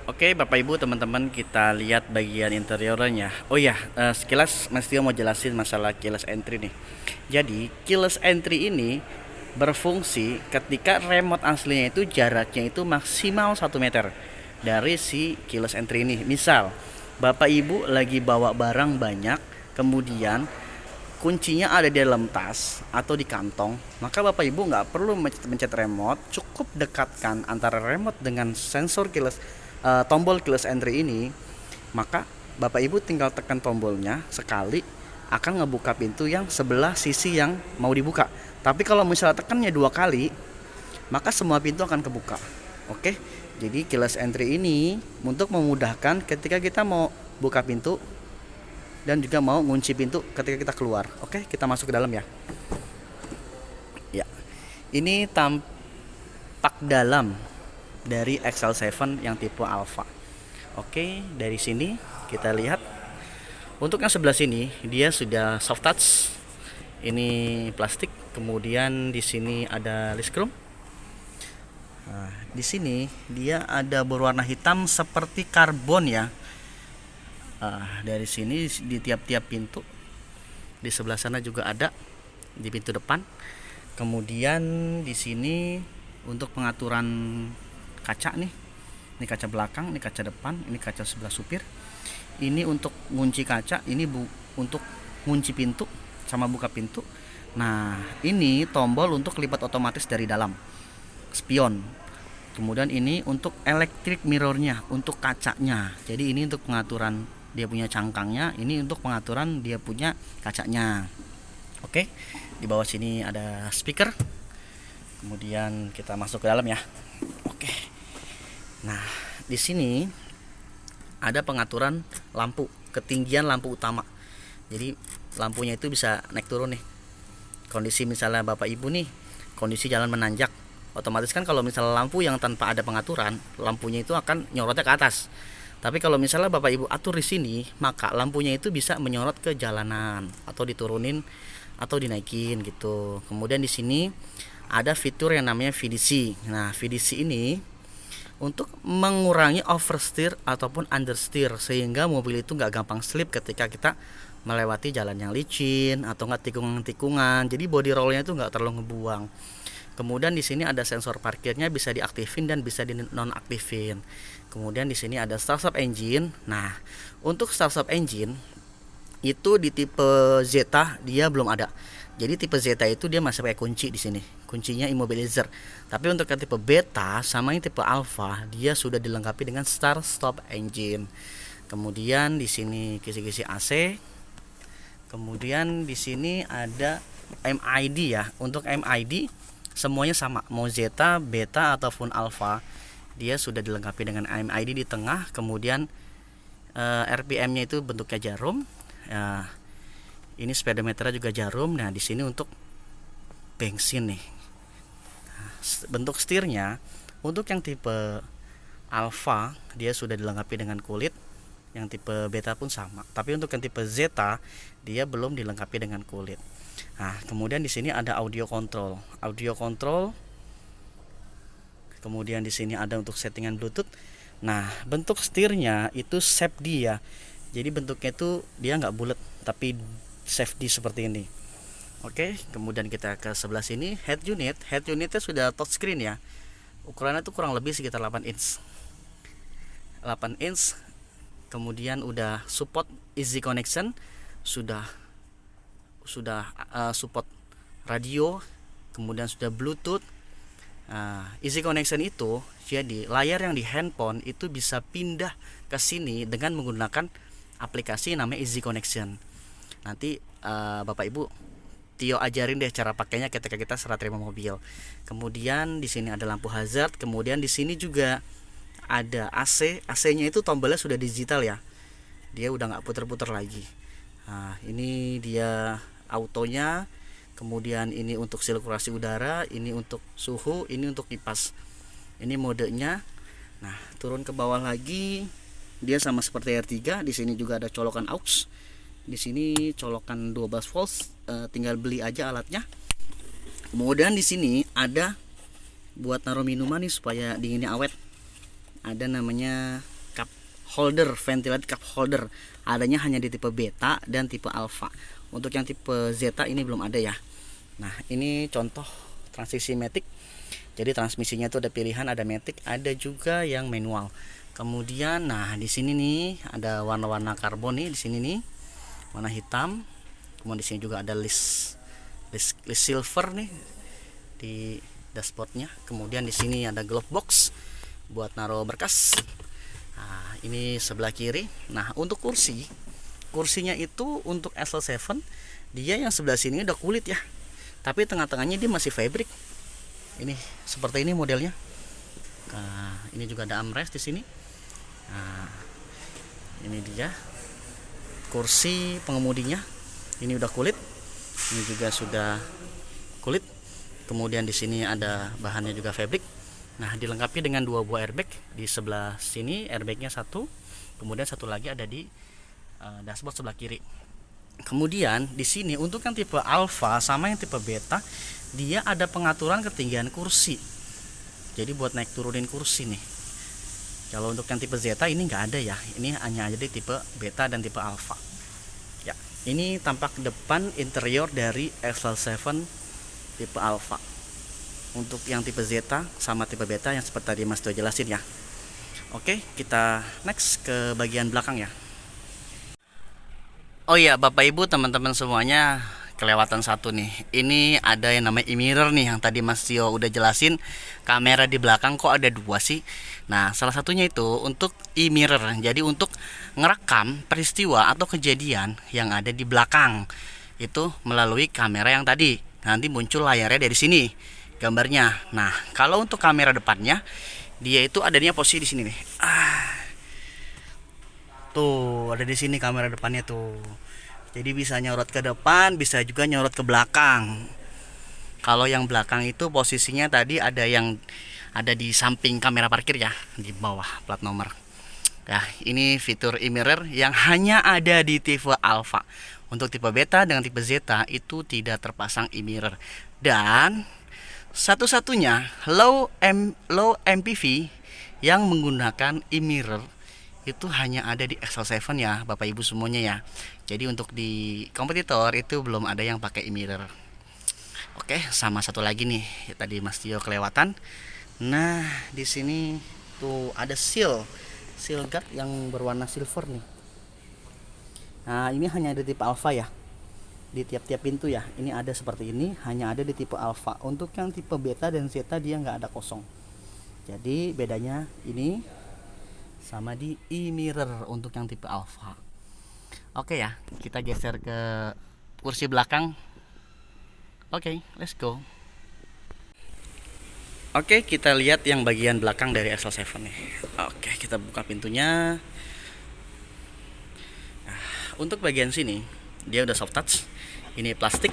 Oke, Bapak Ibu, teman-teman, kita lihat bagian interiornya. Oh ya, sekilas Mas Tio mau jelasin masalah keyless entry nih. Jadi, keyless entry ini berfungsi ketika remote aslinya itu jaraknya itu maksimal 1 meter dari si keyless entry ini. Misal, Bapak Ibu lagi bawa barang banyak, kemudian kuncinya ada di dalam tas atau di kantong, maka Bapak Ibu nggak perlu mencet remote, cukup dekatkan antara remote dengan sensor keyless, tombol keyless entry ini, maka Bapak Ibu tinggal tekan tombolnya sekali, akan ngebuka pintu yang sebelah sisi yang mau dibuka. Tapi kalau misalnya tekannya 2 kali, maka semua pintu akan kebuka. Oke, jadi keyless entry ini untuk memudahkan ketika kita mau buka pintu dan juga mau ngunci pintu ketika kita keluar. Oke, kita masuk ke dalam ya. Ya, ini tampak dalam dari XL7 yang tipe Alpha. Oke, dari sini kita lihat. Untuk yang sebelah sini dia sudah soft touch. Ini plastik. Kemudian di sini ada list chrome. Nah, di sini dia ada berwarna hitam seperti karbon ya. Dari sini di tiap-tiap pintu, di sebelah sana juga ada di pintu depan. Kemudian di sini untuk pengaturan kaca nih, ini kaca belakang, ini kaca depan, ini kaca sebelah supir. Ini untuk ngunci kaca, ini untuk ngunci pintu sama buka pintu. Nah, ini tombol untuk lipat otomatis dari dalam, spion. Kemudian ini untuk electric mirrornya, untuk kacanya. Jadi ini untuk pengaturan dia punya cangkangnya, ini untuk pengaturan dia punya kacanya. Oke, di bawah sini ada speaker. Kemudian kita masuk ke dalam ya. Oke. Nah, di sini ada pengaturan lampu, ketinggian lampu utama. Jadi lampunya itu bisa naik turun nih. Kondisi misalnya Bapak Ibu nih, kondisi jalan menanjak, otomatis kan kalau misalnya lampu yang tanpa ada pengaturan, lampunya itu akan nyorotnya ke atas. Tapi kalau misalnya Bapak Ibu atur di sini, maka lampunya itu bisa menyorot ke jalanan atau diturunin atau dinaikin gitu. Kemudian di sini ada fitur yang namanya VDC. Nah, VDC ini untuk mengurangi oversteer ataupun understeer sehingga mobil itu nggak gampang slip ketika kita melewati jalan yang licin atau nggak tikungan-tikungan. Jadi body rollnya itu nggak terlalu ngebuang. Kemudian di sini ada sensor parkirnya, bisa diaktifin dan bisa dinonaktifin. Kemudian di sini ada start stop engine. Nah, untuk start stop engine itu di tipe Zeta dia belum ada. Jadi tipe Zeta itu dia masih pakai kunci di sini. Kuncinya immobilizer. Tapi untuk yang tipe Beta sama yang tipe Alpha dia sudah dilengkapi dengan start stop engine. Kemudian di sini kisi-kisi AC. Kemudian di sini ada MID ya. Untuk MID semuanya sama, mau Zeta, Beta ataupun Alpha, dia sudah dilengkapi dengan MID di tengah. Kemudian RPM-nya itu bentuknya jarum. Ya, ini speedometernya juga jarum. Nah, di sini untuk bensin nih. Bentuk setirnya untuk yang tipe Alpha dia sudah dilengkapi dengan kulit. Yang tipe Beta pun sama. Tapi untuk yang tipe Zeta dia belum dilengkapi dengan kulit. Nah, kemudian di sini ada audio control. Audio control. Kemudian di sini ada untuk settingan Bluetooth. Nah, bentuk setirnya itu shape D ya. Jadi bentuknya itu dia nggak bulat, tapi shape D seperti ini. Oke, kemudian kita ke sebelah sini head unit. Head unitnya sudah touchscreen ya. Ukurannya itu kurang lebih sekitar 8 inch. 8 inch. Kemudian udah support easy connection, sudah support radio, kemudian sudah Bluetooth. Easy connection itu jadi layar yang di handphone itu bisa pindah ke sini dengan menggunakan aplikasi namanya Easy Connection. Nanti Bapak Ibu Tio ajarin deh cara pakainya ketika kita serah terima mobil. Kemudian di sini ada lampu hazard, kemudian di sini juga ada AC. AC-nya itu tombolnya sudah digital ya. Dia udah nggak puter-puter lagi. Nah, ini dia autonya. Kemudian ini untuk sirkulasi udara, ini untuk suhu, ini untuk kipas. Ini modenya. Nah, turun ke bawah lagi, dia sama seperti R3. Di sini juga ada colokan aux. Di sini colokan 12 volt. Tinggal beli aja alatnya. Kemudian di sini ada buat naruh minuman nih supaya dinginnya awet. Ada namanya holder, ventilated cup holder. Adanya hanya di tipe beta dan tipe alpha. Untuk yang tipe zeta ini belum ada ya. Nah, ini contoh transisi matic. Jadi transmisinya itu ada pilihan, ada matic, ada juga yang manual. Kemudian nah di sini nih ada warna-warna karbon nih di sini nih. Warna hitam. Kemudian di sini juga ada list silver nih di dashboardnya. Kemudian di sini ada glove box buat naruh berkas. Nah, ini sebelah kiri. Nah, untuk kursinya itu untuk SL7 dia yang sebelah sini udah kulit ya. Tapi tengah-tengahnya dia masih fabric. Ini seperti ini modelnya. Nah, ini juga ada armrest di sini. Nah, ini dia kursi pengemudinya. Ini udah kulit. Ini juga sudah kulit. Kemudian di sini ada bahannya juga fabric. Nah, dilengkapi dengan 2 buah airbag. Di sebelah sini airbagnya 1. Kemudian satu lagi ada di dashboard sebelah kiri. Kemudian di sini untuk yang tipe alpha sama yang tipe beta dia ada pengaturan ketinggian kursi. Jadi buat naik turunin kursi nih. Kalau untuk yang tipe zeta ini nggak ada ya. Ini hanya ada di tipe beta dan tipe alpha. Ya, ini tampak depan interior dari SL7 tipe alpha. Untuk yang tipe zeta sama tipe beta yang seperti tadi Mas Tio jelasin ya. Oke, kita next ke bagian belakang ya. Oh iya, Bapak Ibu teman-teman semuanya, kelewatan satu nih. Ini ada yang namanya e-mirror nih yang tadi Mas Tio udah jelasin. Kamera di belakang kok ada 2 sih. Nah, salah satunya itu untuk e-mirror. Jadi untuk ngerekam peristiwa atau kejadian yang ada di belakang. Itu melalui kamera yang tadi. Nanti muncul layarnya dari sini gambarnya. Nah, kalau untuk kamera depannya dia itu adanya posisi di sini nih. Tuh, ada di sini kamera depannya tuh. Jadi bisa nyorot ke depan, bisa juga nyorot ke belakang. Kalau yang belakang itu posisinya tadi ada yang ada di samping kamera parkir ya, di bawah plat nomor. Nah, ini fitur e-mirror yang hanya ada di tipe alpha. Untuk tipe beta dengan tipe zeta itu tidak terpasang e-mirror. Dan satu-satunya low MPV yang menggunakan e-mirror itu hanya ada di XL7 ya Bapak Ibu semuanya ya. Jadi untuk di kompetitor itu belum ada yang pakai e-mirror. Oke, sama satu lagi nih tadi Mas Tio kelewatan. Nah, di sini tuh ada seal guard yang berwarna silver nih. Nah, ini hanya ada tipe alpha ya. Di tiap-tiap pintu ya. Ini ada seperti ini, hanya ada di tipe alpha. Untuk yang tipe beta dan zeta dia nggak ada kosong. Jadi bedanya ini sama di e-mirror untuk yang tipe alpha. Oke ya, kita geser ke kursi belakang. Oke, let's go. Oke, kita lihat yang bagian belakang dari SL7 nih. Oke, kita buka pintunya. Nah, untuk bagian sini dia udah soft touch. Ini plastik.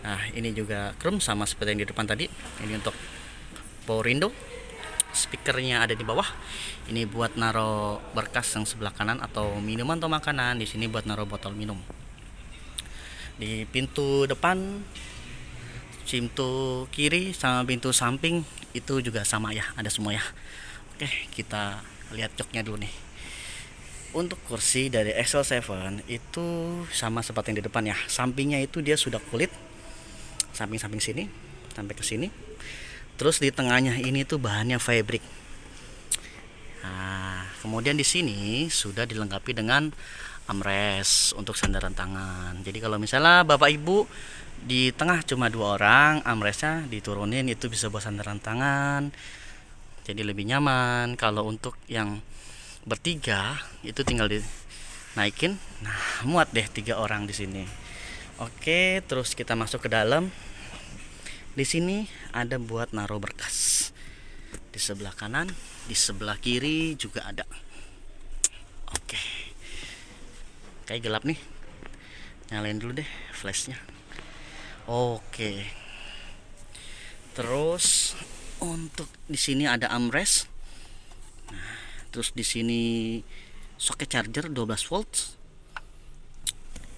Nah, ini juga chrome sama seperti yang di depan tadi. Ini untuk power window. Speakernya ada di bawah. Ini buat naro berkas yang sebelah kanan atau minuman atau makanan. Di sini buat naro botol minum. Di pintu depan, pintu kiri sama pintu samping itu juga sama ya, ada semua ya. Oke, kita lihat joknya dulu nih. Untuk kursi dari XL7 itu sama seperti yang di depan ya. Sampingnya itu dia sudah kulit. Samping-samping sini sampai ke sini. Terus di tengahnya ini tuh bahannya fabric. Nah, kemudian di sini sudah dilengkapi dengan armrest untuk sandaran tangan. Jadi kalau misalnya Bapak Ibu di tengah cuma 2 orang, armrestnya diturunin itu bisa buat sandaran tangan. Jadi lebih nyaman. Kalau untuk yang bertiga itu tinggal dinaikin. Nah, muat deh 3 orang di sini. Oke, terus kita masuk ke dalam. Di sini ada buat naruh berkas. Di sebelah kanan, di sebelah kiri juga ada. Oke. Kayak gelap nih. Nyalain dulu deh flashnya. Oke. Terus untuk di sini ada armrest. Nah, terus di sini soket charger 12 volt.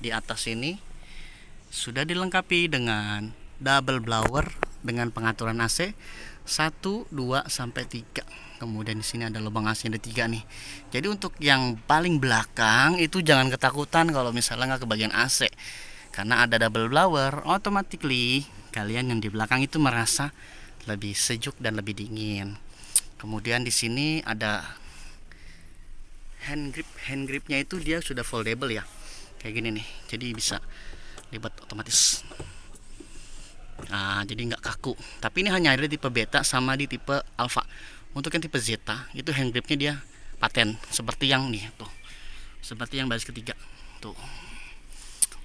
Di atas ini sudah dilengkapi dengan double blower dengan pengaturan AC 1, 2 sampai 3. Kemudian di sini ada lubang AC ada 3 nih. Jadi untuk yang paling belakang itu jangan ketakutan kalau misalnya nggak ke bagian AC. Karena ada double blower, automatically kalian yang di belakang itu merasa lebih sejuk dan lebih dingin. Kemudian di sini ada hand gripnya itu dia sudah foldable ya, kayak gini nih, jadi bisa lipat otomatis. Nah, jadi nggak kaku. Tapi ini hanya ada di tipe beta sama di tipe alpha. Untuk yang tipe zeta itu hand gripnya dia paten, seperti yang nih tuh, seperti yang baris ketiga tuh.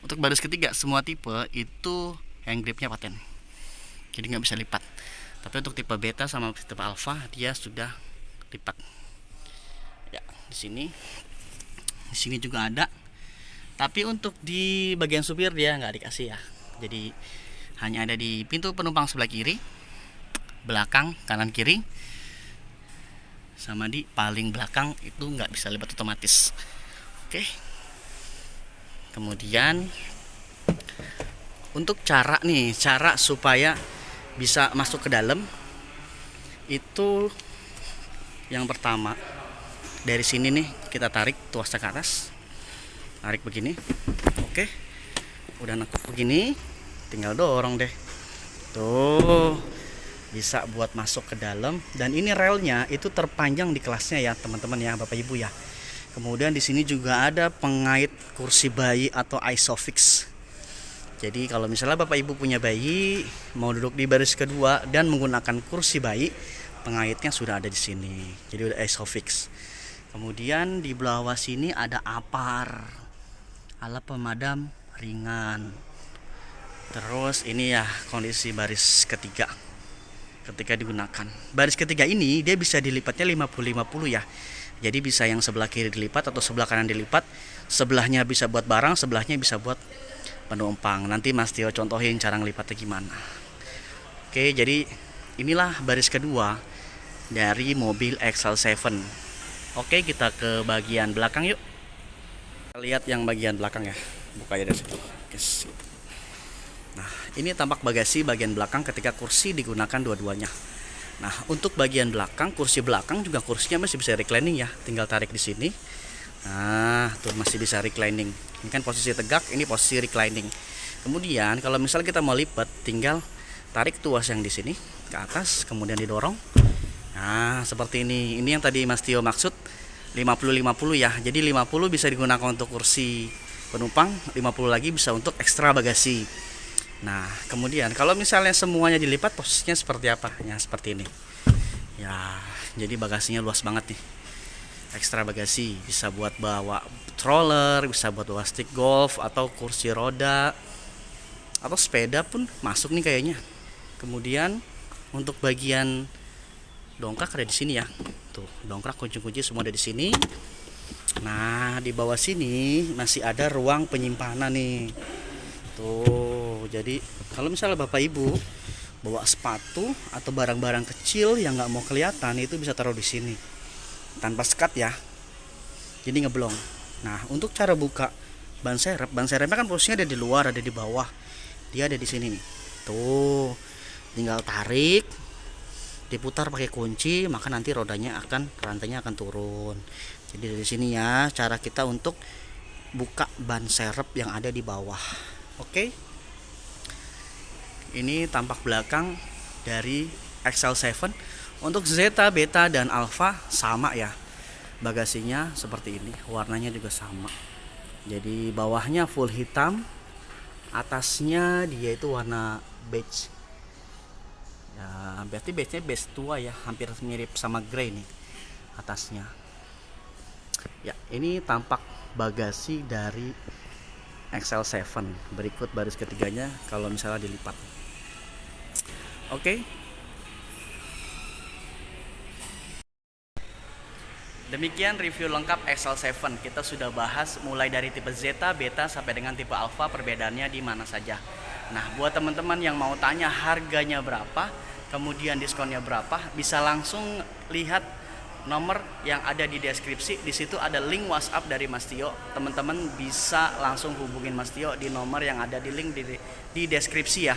Untuk baris ketiga semua tipe itu hand gripnya paten, jadi nggak bisa lipat. Tapi untuk tipe beta sama tipe alpha dia sudah lipat. Ya, di sini juga ada. Tapi untuk di bagian supir dia nggak dikasih ya. Jadi hanya ada di pintu penumpang sebelah kiri, belakang, kanan, kiri, sama di paling belakang itu nggak bisa lipat otomatis. Oke. Kemudian untuk cara supaya bisa masuk ke dalam itu, yang pertama dari sini nih kita tarik tuasnya ke atas, tarik begini. Oke, udah nekuk begini, tinggal dorong deh tuh, bisa buat masuk ke dalam. Dan ini relnya itu terpanjang di kelasnya ya teman-teman ya, Bapak Ibu ya. Kemudian di sini juga ada pengait kursi bayi atau Isofix. Jadi kalau misalnya Bapak Ibu punya bayi mau duduk di baris kedua dan menggunakan kursi bayi, pengaitnya sudah ada di sini. Jadi udah Isofix. Kemudian di bawah sini ada APAR, alat pemadam ringan. Terus ini ya kondisi baris ketiga ketika digunakan. Baris ketiga ini dia bisa dilipatnya 50-50 ya. Jadi bisa yang sebelah kiri dilipat atau sebelah kanan dilipat. Sebelahnya bisa buat barang, sebelahnya bisa buat penumpang. Nanti Mas Tio contohin cara ngelipatnya gimana. Oke, jadi inilah baris kedua dari mobil XL7. Oke, kita ke bagian belakang yuk. Kita lihat yang bagian belakang ya. Buka ya dari situ. Nah, ini tampak bagasi bagian belakang ketika kursi digunakan dua-duanya. Nah, untuk bagian belakang, kursi belakang juga kursinya masih bisa reclining ya. Tinggal tarik di sini. Nah, tuh masih bisa reclining. Ini kan posisi tegak, ini posisi reclining. Kemudian kalau misalnya kita mau lipat, tinggal tarik tuas yang di sini ke atas, kemudian didorong. Nah, seperti ini. Ini yang tadi Mas Tio maksud 50-50 ya. Jadi 50 bisa digunakan untuk kursi penumpang, 50 lagi bisa untuk ekstra bagasi. Nah, kemudian kalau misalnya semuanya dilipat, posisinya seperti apa? Ya, seperti ini. Ya, jadi bagasinya luas banget nih. Ekstra bagasi, bisa buat bawa stroller, bisa buat bawa stick golf atau kursi roda atau sepeda pun masuk nih kayaknya. Kemudian untuk bagian dongkrak ada di sini ya. Tuh, dongkrak, kunci-kunci semua ada di sini. Nah, di bawah sini masih ada ruang penyimpanan nih. Tuh, jadi kalau misalnya Bapak Ibu bawa sepatu atau barang-barang kecil yang nggak mau kelihatan, itu bisa taruh di sini tanpa sekat ya. Jadi ngeblong. Nah, untuk cara buka ban serepnya kan posisinya ada di luar, ada di bawah. Dia ada di sini nih. Tuh, tinggal tarik, diputar pakai kunci, maka nanti rantainya akan turun. Jadi dari sini ya cara kita untuk buka ban serep yang ada di bawah. Oke. Ini tampak belakang dari XL7. Untuk Zeta, Beta, dan Alpha sama ya. Bagasinya seperti ini, warnanya juga sama. Jadi bawahnya full hitam, atasnya dia itu warna beige. Ya, berarti beige-nya beige tua ya, hampir mirip sama grey nih atasnya. Ya, ini tampak bagasi dari XL7. Berikut baris ketiganya kalau misalnya dilipat. Oke. Demikian review lengkap XL7. Kita sudah bahas mulai dari tipe Zeta, Beta sampai dengan tipe Alpha, perbedaannya di mana saja. Nah, buat teman-teman yang mau tanya harganya berapa, kemudian diskonnya berapa, bisa langsung lihat nomor yang ada di deskripsi. Di situ ada link WhatsApp dari Mas Tio. Teman-teman bisa langsung hubungin Mas Tio di nomor yang ada di link di deskripsi ya.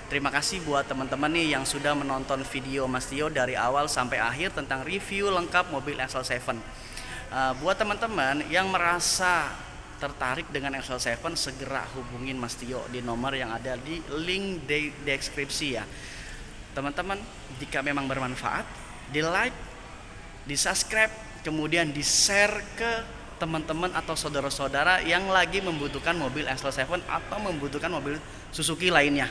Terima kasih buat teman-teman nih yang sudah menonton video Mas Tio dari awal sampai akhir tentang review lengkap mobil Excel 7. Buat teman-teman yang merasa tertarik dengan Excel 7, segera hubungin Mas Tio di nomor yang ada di link di deskripsi ya. Teman-teman, jika memang bermanfaat, di like, di subscribe, kemudian di share ke teman-teman atau saudara-saudara yang lagi membutuhkan mobil Excel 7 atau membutuhkan mobil Suzuki lainnya.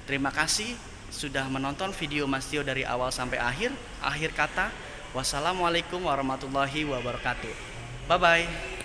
Terima kasih sudah menonton video Mas Tio dari awal sampai akhir. Akhir kata, wassalamualaikum warahmatullahi wabarakatuh. Bye bye.